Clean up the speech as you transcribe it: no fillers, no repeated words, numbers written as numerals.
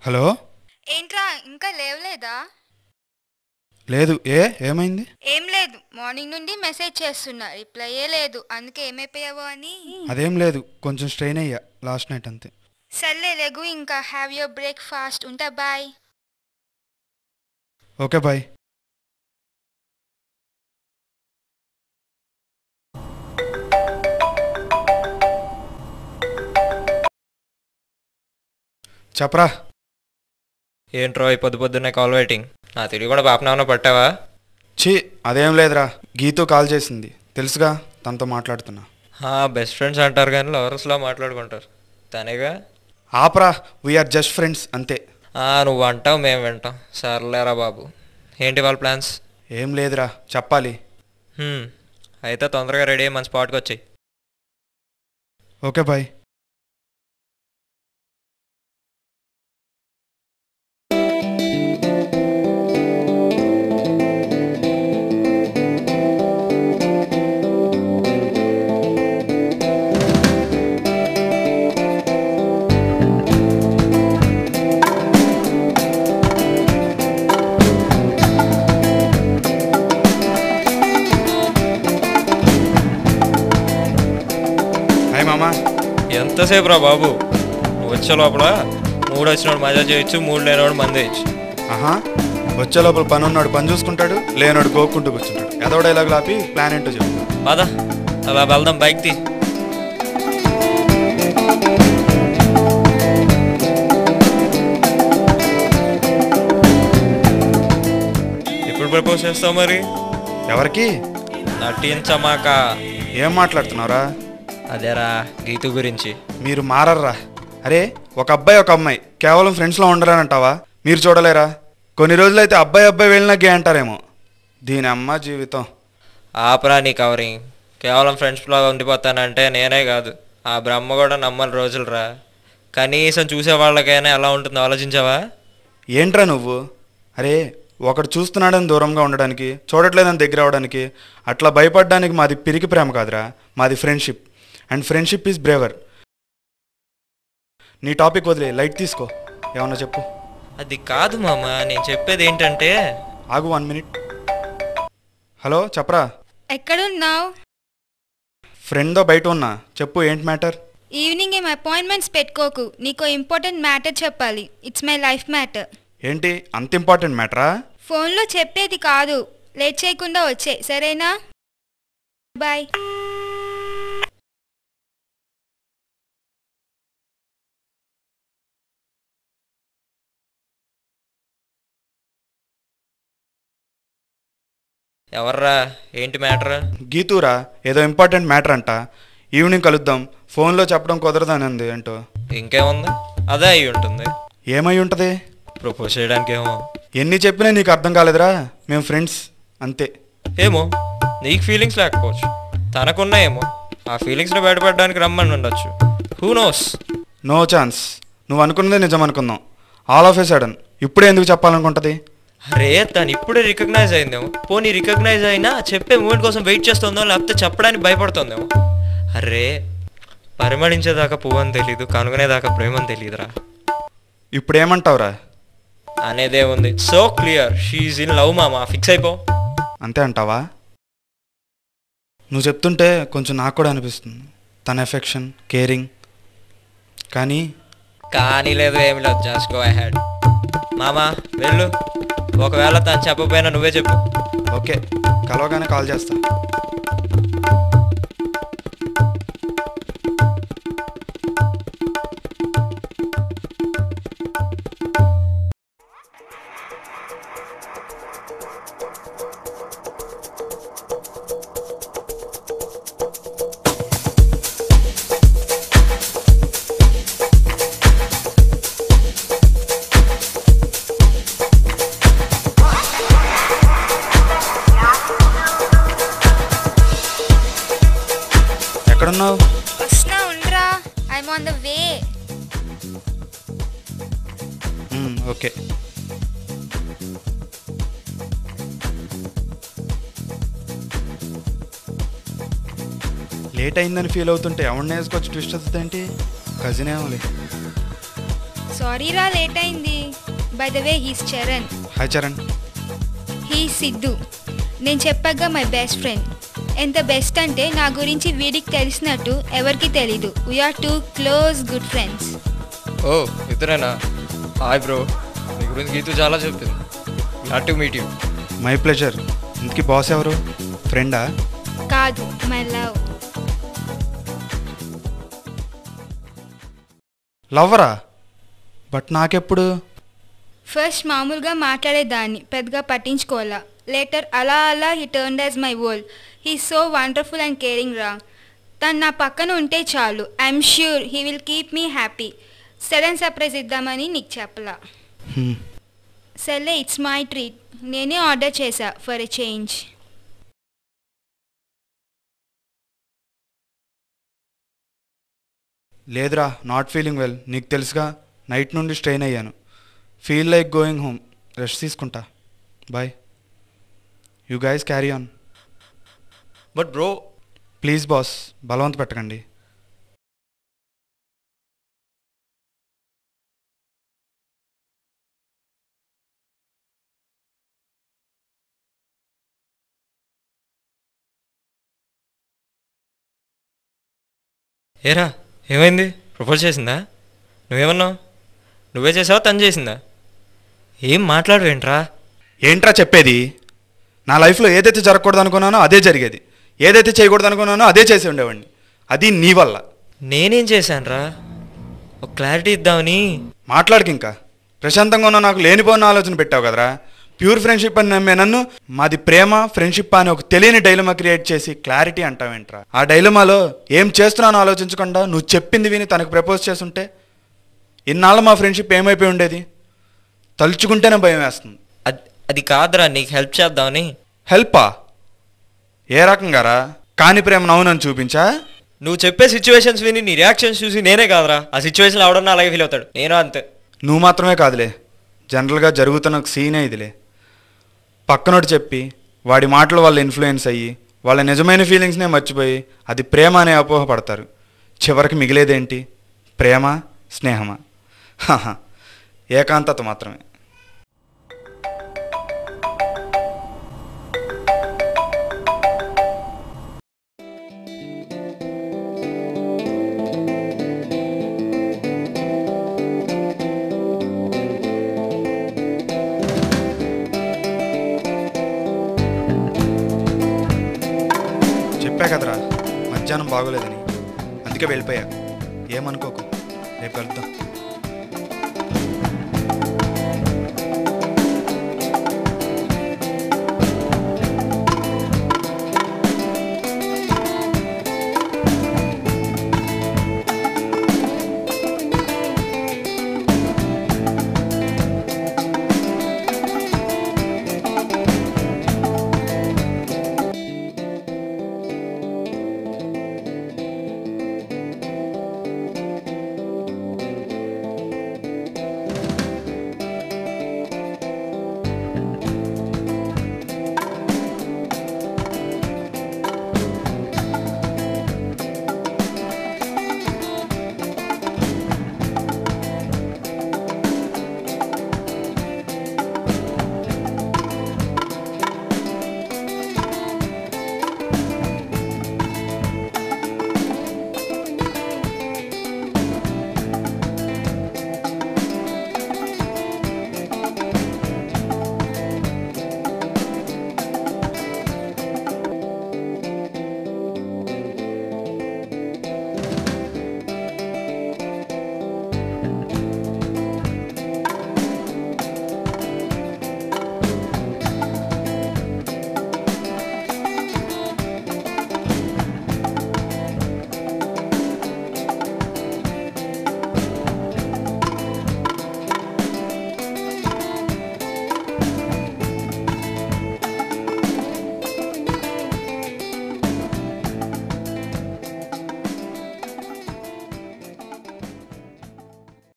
Hello. ఏంట్రా ఇంకా లేవలేదా? లేదు, ఏమైంది? ఏం లేదు, మార్నింగ్ నుండి మెసేజ్ చేస్తున్నా, రిప్లైయే లేదు. అందుకే ఏమైపోయావో అని. అదేం లేదు, కొంచెం స్ట్రెయిన్ అయ్యా లాస్ట్ నైట్ అంతే. సర్లే లెగు, ఇంకా హ్యావ్ యువర్ బ్రేక్ఫాస్ట్. ఉంటా, బాయ్. Okay bye. చెప్పరా. ఏంట్రో ఈ పొద్దున్నే కాల్ వెయిటింగ్. నా తిరిగి కూడా పాపనామన్నా పట్టావా? ఛీ, అదేం లేదురా, గీతూ కాల్ చేసింది, తెలుసుగా, తనతో మాట్లాడుతున్నా. బెస్ట్ ఫ్రెండ్స్ అంటారు కానీ లవర్స్లో మాట్లాడుకుంటారు. తనేగా. ఆపరా, వీఆర్ జస్ట్ ఫ్రెండ్స్ అంతే. నువ్వు అంటావు, మేము వింటాం. సర్లేరా బాబు. ఏంటి వాళ్ళ ప్లాన్స్? ఏం లేదురా, చెప్పాలి. అయితే తొందరగా రెడీ అయ్యి మన స్పాట్కి వచ్చాయి. Okay bye. హాయ్ మామా. ఎంతసేపు రా బాబు, నువ్వు వచ్చే లోపల మూడు వచ్చినోడు మజా చేయొచ్చు, మూడు లేనివాడు మంది వేయచ్చు. ఆహా, వచ్చే లోపల పని ఉన్నాడు పని చూసుకుంటాడు, లేనాడు గోక్కుంటూ కూర్చుంటాడు. ఎదో డైలాగ్ లాపి ప్లాన్ ఏంటో చెప్పు. పదా అలా వెళ్దాం, బైక్ తీ. ఎప్పుడు ప్రపోజ్ చేస్తావు మరి? ఎవరికి? నటించమాక. ఏం మాట్లాడుతున్నావురా? అదేరా గీతు గురించి. మీరు మారర్రా. అరే, ఒక అబ్బాయి ఒక అమ్మాయి కేవలం ఫ్రెండ్స్లో ఉండరానంటావా? మీరు చూడలేరా? కొన్ని రోజులైతే అబ్బాయి అబ్బాయి వెళ్ళినా గే అంటారేమో. దీని అమ్మ జీవితం. ఆపరా నీ కవరింగ్. కేవలం ఫ్రెండ్స్లో ఉండిపోతానంటే నేనే కాదు, ఆ బ్రహ్మ కూడా నమ్మని రోజులురా. కనీసం చూసే వాళ్ళకైనా ఎలా ఉంటుందో ఆలోచించావా? ఏంట్రా నువ్వు? అరే, ఒకడు చూస్తున్నాడని దూరంగా ఉండడానికి, చూడట్లేదని దగ్గర అవడానికి, అట్లా భయపడడానికి మాది పిరికి ప్రేమ కాదురా, మాది friendship. And friendship is braver. నీ టాపిక్ వదిలే, లైట్ తీసుకో. ఏమన్నా చెప్పు. అది కాదు మామ, నేను చెప్పేది ఏంటంటే. ఆగు 1 minute. హలో, చెప్పరా. ఎక్కడున్నావు? ఫ్రెండ్తో బయట ఉన్నా, చెప్పు, ఏంటి మ్యాటర్? ఈవినింగ్ ఏం అపాయింట్మెంట్స్ పెట్టుకోకు, నీకు ఇంపార్టెంట్ మ్యాటర్ చెప్పాలి. It's my life matter. ఏంటి అంత ఇంపార్టెంట్ మ్యాటరా? ఫోన్లో చెప్పేది కాదు, లేట్ చేయకుండా వచ్చే, సరేనా? బాయ్. ఎవర్రా, ఏంటి మ్యాటర్? గీతూరా, ఏదో ఇంపార్టెంట్ మ్యాటర్ అంట. ఈవినింగ్ కలుద్దాం, ఫోన్లో చెప్పడం కుదరదని అంది. ఏంటో. ఇంకేముంది, అదే అయి ఉంటుంది. ఏమై ఉంటుంది? ప్రపోజ్ చేయడానికి ఏమో. ఎన్ని చెప్పినా నీకు అర్థం కాలేదురా, మేము ఫ్రెండ్స్ అంతే. ఏమో, నీకు ఫీలింగ్స్ లేకపోవచ్చు, తనకున్నాయేమో. ఆ ఫీలింగ్స్ని బయటపడడానికి రమ్మని ఉండొచ్చు. Who knows. No chance. నువ్వు అనుకున్నదే నిజం అనుకుందాం. ఆల్ ఆఫ్ ఏ సడన్ ఇప్పుడే ఎందుకు చెప్పాలనుకుంటుంది? అరే, తను ఇప్పుడే రికగ్నైజ్ అయిందేమో. పోనీ రికగ్నైజ్ అయినా చెప్పే మూమెంట్ కోసం వెయిట్ చేస్తుందో, లేకపోతే చెప్పడానికి భయపడుతుందేమో. అరే, పరిమళించేదాకా పువ్వు అని తెలీదు, కనుగొనేదాకా ప్రేమ అని తెలీదురా. ఇప్పుడు ఏమంటావురా? అనేదే ఉంది, so clear, she in love మామా. ఫిక్స్ అయిపో. అంతే అంటావా? నువ్వు చెప్తుంటే కొంచెం నాకు కూడా అనిపిస్తుంది, తన ఎఫెక్షన్, కేరింగ్. కానీ లేదు, ఏమి లేదు, జస్ట్ గో అహెడ్. మామా వెళ్ళు, ఒకవేళ తను చెప్పకపోయినా నువ్వే చెప్పు. ఓకే, కలవగానే కాల్ చేస్తా. ఎక్కడున్నావు? వస్తున్నా, ఉండరా. I'm on the way. Okay. Late అయిందని ఫీల్ అవుతుంటే ఎవరిని వేసుకొచ్చి ట్విస్ట్ వస్తుంది ఏంటి? కజిన్ ఏమోలే. సో సారీ రా, లేట్ అయింది. By the way he's Charan. Hi Charan. He Siddhu. నేను చెప్పాగా మై బెస్ట్ ఫ్రెండ్. ఎంత బెస్ట్ అంటే నా గురించి వీడికి తెలిసినట్టు ఎవరికి తెలీదు. We're too close good friends. ఓ ఇద్దరేనా? హాయ్ బ్రో, నీ గురించి గీతు చాలా చెప్పింది. Glad to meet you. My pleasure. ఇంతకీ బాస్ ఎవరు? ఫ్రెండా? కాదు, మై లవ్. లవ్వరా? బట్ నాకెప్పుడు? ఫస్ట్ మామూలుగా మాట్లాడేదాన్ని, పెద్దగా పట్టించుకోవాలా. లేటర్ అలా అలా he turned as my world. He so wonderful and caring రా. తను నా పక్కన ఉంటే చాలు, I'm sure he will keep me happy. Sudden surprise ఇద్దామని నీకు చెప్పలా. సర్లే, ఇట్స్ మై ట్రీట్. నేనే ఆర్డర్ చేశా ఫర్ ఎ చేంజ్. లేదురా, నాట్ ఫీలింగ్ వెల్. నీకు తెలుసుగా, నైట్ నుండి స్ట్రెయిన్ అయ్యాను. Feel like going home. Rest తీసుకుంటా. Bye. You guys carry on. But bro, please boss, బలవంత పెట్టకండి. ఏరా ఏమైంది? ప్రపోజ్ చేసిందా? నువ్వేమన్నావు? నువ్వే చేసావా తను చేసిందా? ఏం మాట్లాడవేంట్రా? ఏంట్రా చెప్పేది? నా లైఫ్లో ఏదైతే జరగకూడదు అనుకున్నానో అదే జరిగేది, ఏదైతే చేయకూడదు అనుకున్నానో అదే చేసి ఉండేవాడిని. అది నీ వల్ల. నేనేం చేశానురా? ఒక క్లారిటీ ఇద్దామని. మాట్లాడికి ఇంకా. ప్రశాంతంగా ఉన్న నాకు లేనిపోయిన ఆలోచన పెట్టావు కదరా. ప్యూర్ ఫ్రెండ్షిప్ అని నమ్మే నన్ను మాది ప్రేమ ఫ్రెండ్షిప్ అని ఒక తెలియని డైలమా క్రియేట్ చేసి క్లారిటీ అంటావేంట్రా? ఆ డైలమాలో ఏం చేస్తున్నానో ఆలోచించకుండా నువ్వు చెప్పింది విని తనకు ప్రపోజ్ చేస్తుంటే ఇన్నాళ్ళు మా ఫ్రెండ్షిప్ ఏమైపోయి ఉండేది? తలుచుకుంటేనే భయం వేస్తుంది. అది కాదురా, నీకు హెల్ప్ చేద్దామని. హెల్పా? ఏ రకంగారా? కాని ప్రేమ నవ్వునని చూపించా? నువ్వు చెప్పే సిచ్యువేషన్స్ విని నీ రియాక్షన్స్ చూసి నేనే కాదురా ఆ సిచ్యువేషన్ అవడం అలాగే ఫీల్ అవుతాడు. నేను అంతే. నువ్వు మాత్రమే కాదులే, జనరల్గా జరుగుతున్న ఒక సీనే ఇదిలే. పక్కనోడు చెప్పి వాడి మాటలు వాళ్ళు ఇన్ఫ్లుయెన్స్ అయ్యి వాళ్ళ నిజమైన ఫీలింగ్స్నే మర్చిపోయి అది ప్రేమ అనే అపోహ పడతారు. చివరికి మిగిలేదేంటి? ప్రేమ, స్నేహమా? ఏకాంతత మాత్రమే. చెప్పా కదరా మధ్యాహ్నం బాగోలేదని, అందుకే వెళ్ళిపోయా. ఏమనుకోకు, రేపు కలుద్దాం.